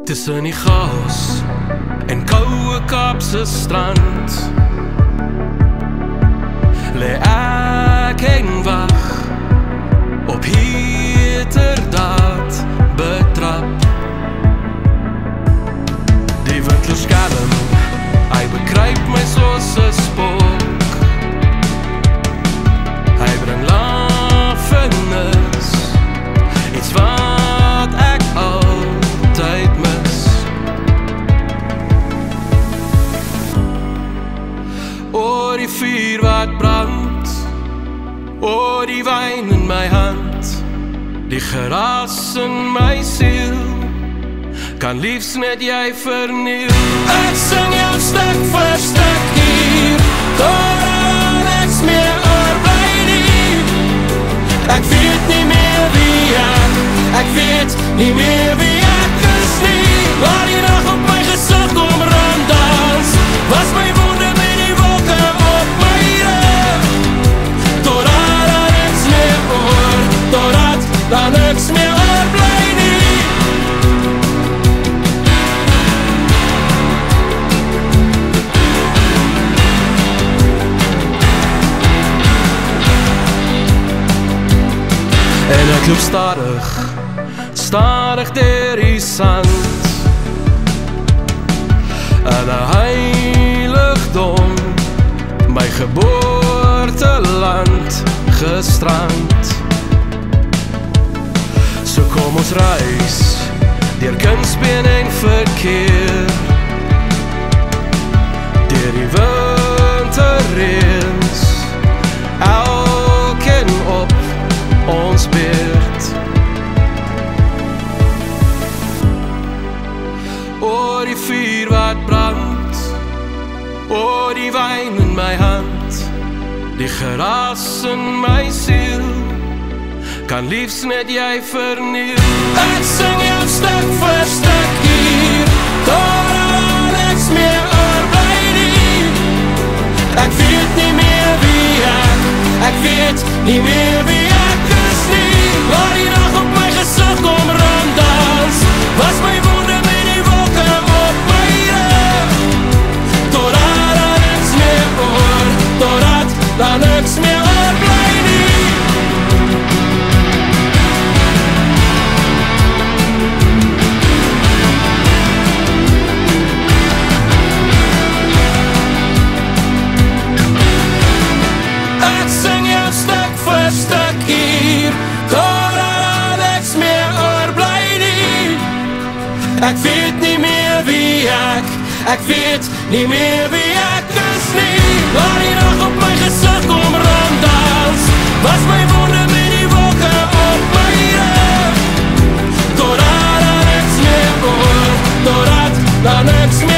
Tussen die chaos en koue Kaapse strand lê ek en wag op heterdaad betrap. Die wind loos skelm, hy bekruip my soos 'n spook. Hy bring lafenis, iets wat ek altyd mis. O, die vuur wat brand, o, die wyn in my hand, die geraas in my siel, kan liefs net jy verniel. Ek sing jou stuk vir stuk hier, totdat niks meer oorbly nie. Ek weet nie meer wie ek weet nie meer wie ek is nie. Waar die nag op my gesig kom ronddans, was my wonde met die wolke op my rug. Totdat daar niks meer totdat daar niks meer oorbly nie. En ek loop stadig deur die sand, in 'n heiligdom, my geboorteland gestrand. So kom ons reis deur kunstbeen en verkeer, deur die winterreëns, elkeen op ons beurt. O, die vuur wat brand, o, die wyn in my hand, die geraas in my siel, kan liefs net jy verniel. Ek sing jou stuk vir stuk hier, totdat niks meer oorbly nie. Ek weet nie meer wie ek weet nie meer wie ek is nie. Waar die nag op my gesig kom ronddans, was my wonde met die wolke op my rug. Totdat daar niks meer totdat daar niks meer oorbly nie. Ek sing jou stuk vir stuk hier, totdat niks meer oorbly nie. Ek weet nie meer wie ek weet nie meer wie ek is nie. Waar die nag op my gesig kom ronddans, was my wonde met die wolke op my rug. Totdat daar niks meer totdat daar niks meer